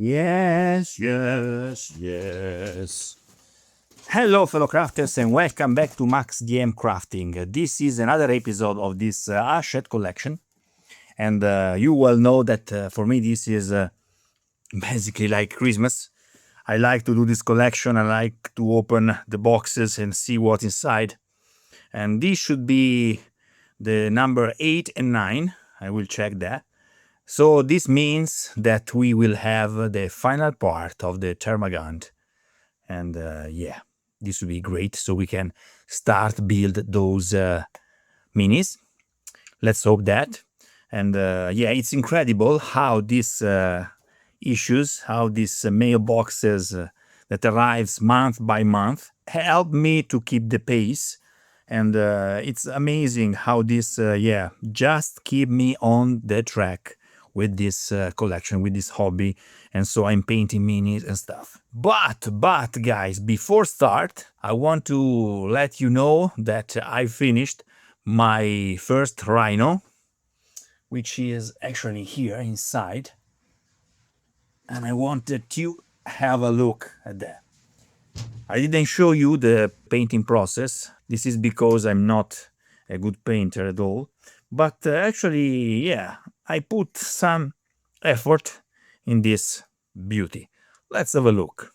Yes, yes, yes. Hello fellow crafters and welcome back to Max DM Crafting. This is another episode of this Hachette collection. And you well know that for me this is basically like Christmas. I like to do this collection. I like to open the boxes and see what's inside. And this should be the number 8 and 9. I will check that. So this means that we will have the final part of the Termagant. And yeah, this will be great. So we can start build those minis. Let's hope that. And yeah, it's incredible how these issues, how these mailboxes that arrives month by month help me to keep the pace. And it's amazing how this, yeah, just keep me on the track with this collection, with this hobby. And so I'm painting minis and stuff. But guys, before start, I want to let you know that I finished my first Rhino, which is actually here inside. And I wanted to have a look at that. I didn't show you the painting process. This is because I'm not a good painter at all. But actually, yeah, I put some effort in this beauty. Let's have a look.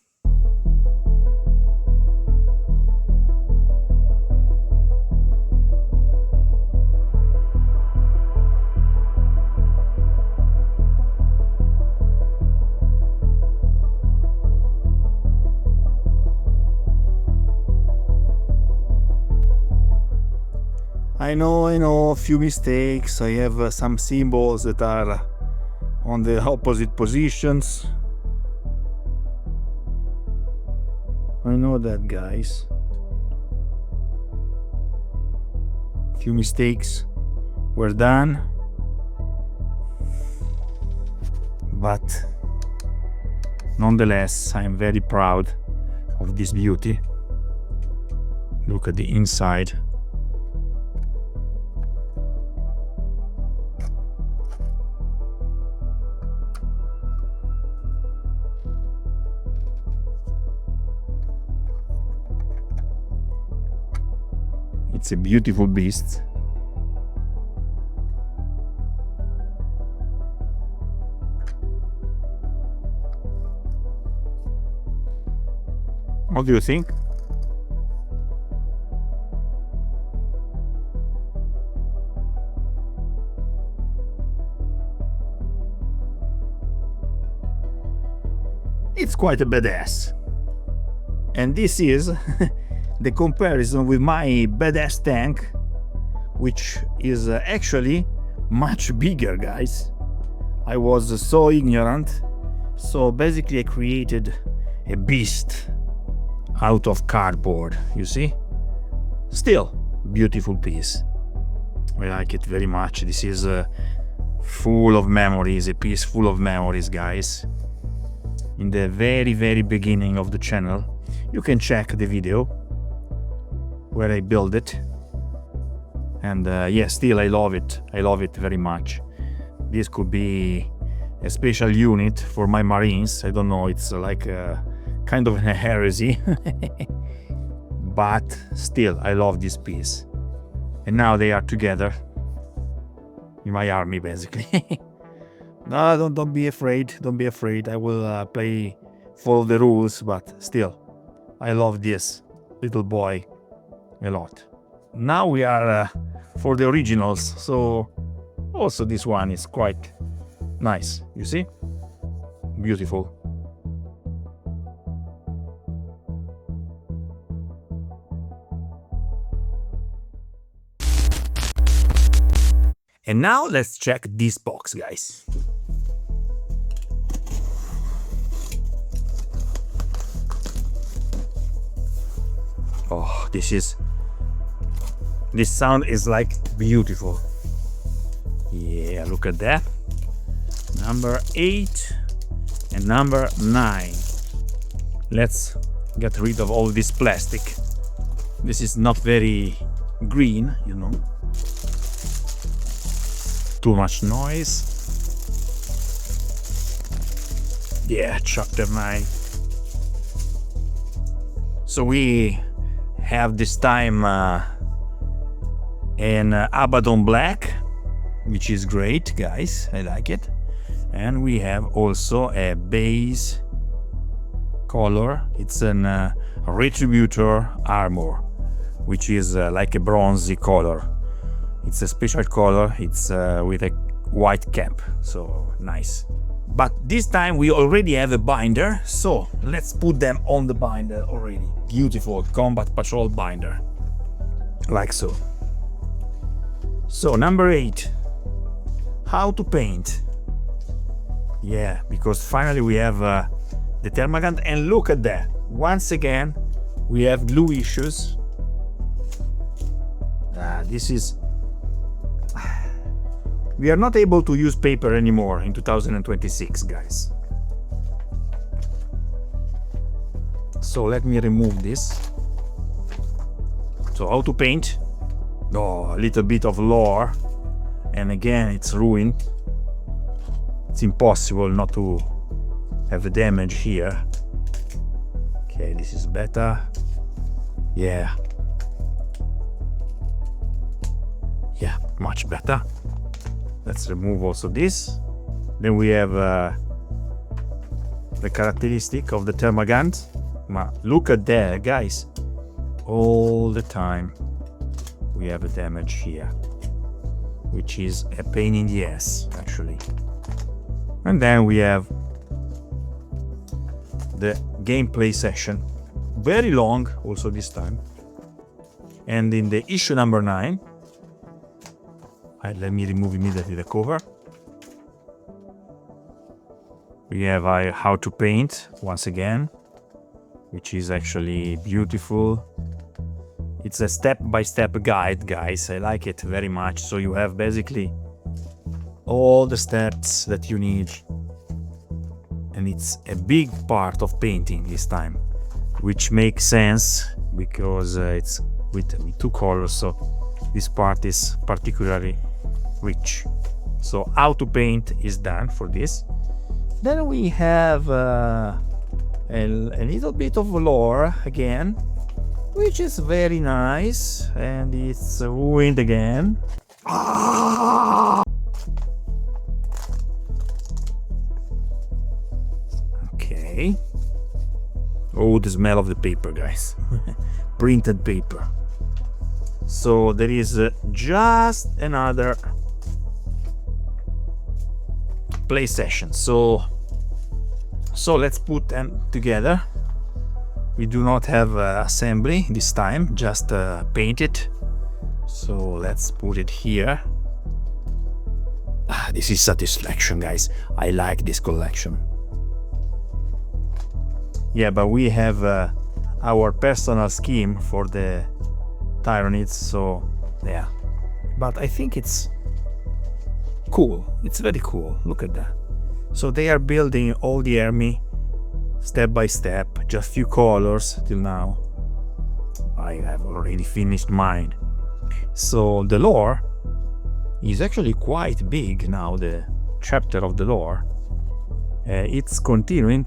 I know, a few mistakes. I have some symbols that are on the opposite positions. I know that, guys. Few mistakes were done. But nonetheless, I'm very proud of this beauty. Look at the inside. It's a beautiful beast. What do you think? It's quite a badass. And this is the comparison with my badass tank, which is actually much bigger, guys. I was so ignorant. So basically I created a beast out of cardboard, you see? Still, beautiful piece. I like it very much. This is full of memories, a piece full of memories, guys. In the very beginning of the channel, you can check the video where I build it. And yeah, still I love it. I love it very much. This could be a special unit for my Marines. I don't know, it's like a kind of a heresy. But still, I love this piece. And now they are together in my army, basically. No, don't be afraid. Don't be afraid. I will follow the rules, but still, I love this little boy a lot. Now we are for the originals, so also this one is quite nice, you see? Beautiful. And now let's check this box, guys. Oh, this sound is like beautiful. Yeah, look at that. Number 8 and number 9. Let's get rid of all this plastic. This is not very green, you know. Too much noise. Yeah, chapter 9. So we have this time an Abaddon black, which is great, guys. I like it. And we have also a base color. It's an retributor armor, which is like a bronzy color. It's a special color. It's with a white cap, so nice. But this time we already have a binder, so let's put them on the binder already. Beautiful Combat Patrol binder, like so. So number 8, how to paint. Yeah, because finally we have the Thermagant, and look at that. Once again, we have glue issues. This is... We are not able to use paper anymore in 2026, guys. So let me remove this. So how to paint? Oh, a little bit of lore. And again, it's ruined. It's impossible not to have a damage here. Okay, this is better. Yeah. Yeah, much better. Let's remove also this. Then we have the characteristic of the Thermagant. Look at that, guys. All the time we have a damage here, which is a pain in the ass, actually. And then we have the gameplay session. Very long, also this time. And in the issue number 9, let me remove immediately the cover. We have how to paint once again, which is actually beautiful. It's a step-by-step guide, guys. I like it very much. So you have basically all the steps that you need, and it's a big part of painting this time, which makes sense because it's with 2 colors, so this part is particularly rich. So how to paint is done for this. Then we have a little bit of lore again, which is very nice, and it's ruined again. Okay. Oh, the smell of the paper, guys. Printed paper. So there is just another play session. So let's put them together. We do not have assembly this time, just paint it. So let's put it here. This is satisfaction, guys. I like this collection. Yeah, but we have our personal scheme for the Tyranids, so yeah. But I think it's cool. It's very cool. Look at that. So they are building all the army step by step, just few colors till now. I have already finished mine. So the lore is actually quite big now, the chapter of the lore. It's continuing.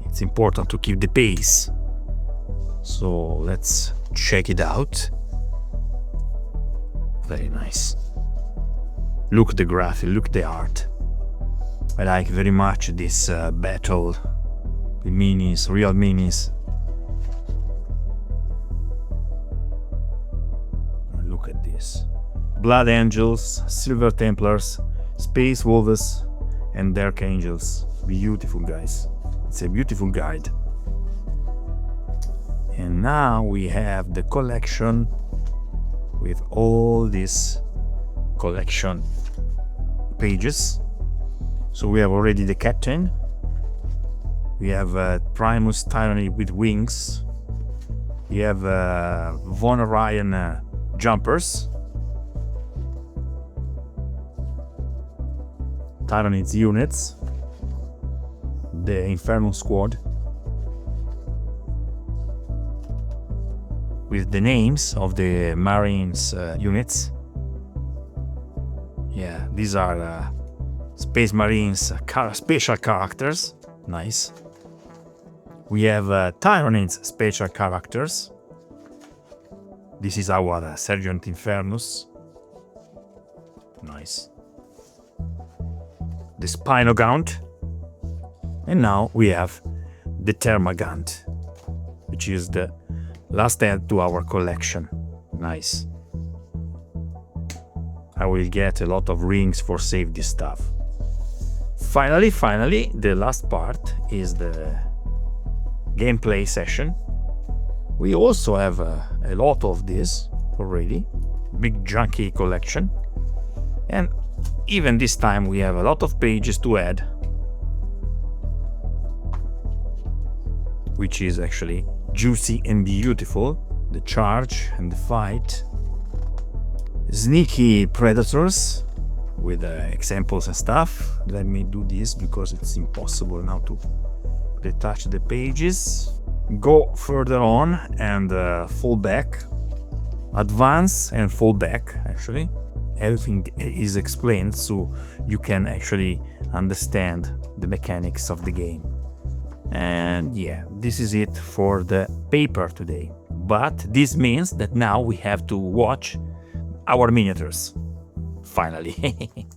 It's important to keep the pace. So let's check it out. Very nice. Look the graphic, look the art. I like very much this battle with minis, real minis. Look at this. Blood Angels, Silver Templars, Space Wolves, and Dark Angels. Beautiful, guys. It's a beautiful guide. And now we have the collection with all these collection pages. So we have already the captain. We have Primus Tyranny with wings. We have Von Orion jumpers. Tyranids units. The Inferno Squad. With the names of the Marines units. Yeah, these are Space Marines special characters. Nice. We have Tyranids special characters. This is our Sergeant Infernus. Nice. The Spinogaunt. And now we have the Termagant, which is the last add to our collection. Nice. I will get a lot of rings for safety stuff. Finally, the last part is the gameplay session. We also have a lot of this already. Big junky collection. And even this time we have a lot of pages to add, which is actually juicy and beautiful. The charge and the fight. Sneaky predators with examples and stuff. Let me do this because it's impossible now to detach the pages. Go further on and fall back. Advance and fall back, actually. Everything is explained so you can actually understand the mechanics of the game. And yeah, this is it for the paper today. But this means that now we have to watch our miniatures. Finally.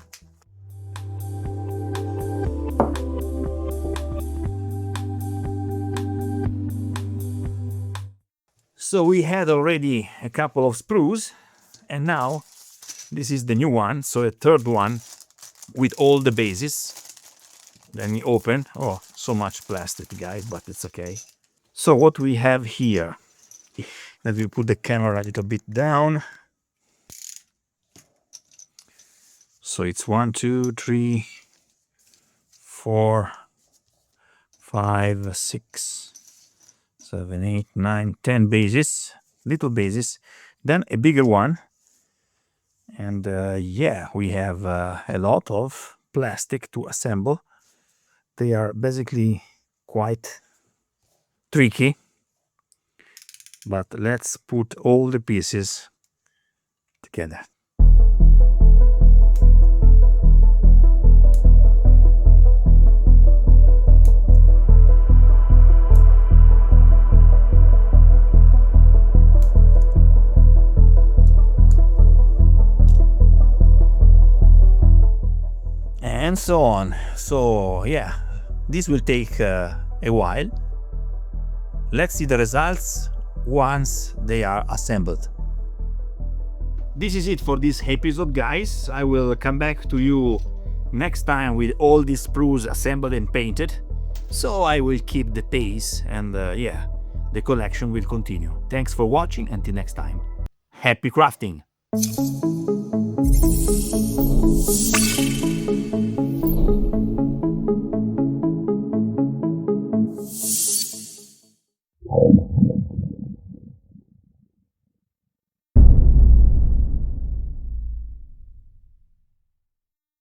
So we had already a couple of sprues, and now this is the new one, so a third one with all the bases. Let me open. Oh, so much plastic, guys, but it's okay. So what we have here, let me put the camera a little bit down. So it's 1, 2, 3, 4, 5, 6, 7, 8, 9, 10 bases, little bases, then a bigger one. And yeah, we have a lot of plastic to assemble. They are basically quite tricky, but let's put all the pieces together. And so on. So yeah, this will take a while. Let's see the results once they are assembled. This is it for this episode, guys. I will come back to you next time with all these sprues assembled and painted. So I will keep the pace and yeah, the collection will continue. Thanks for watching. Until next time. Happy crafting!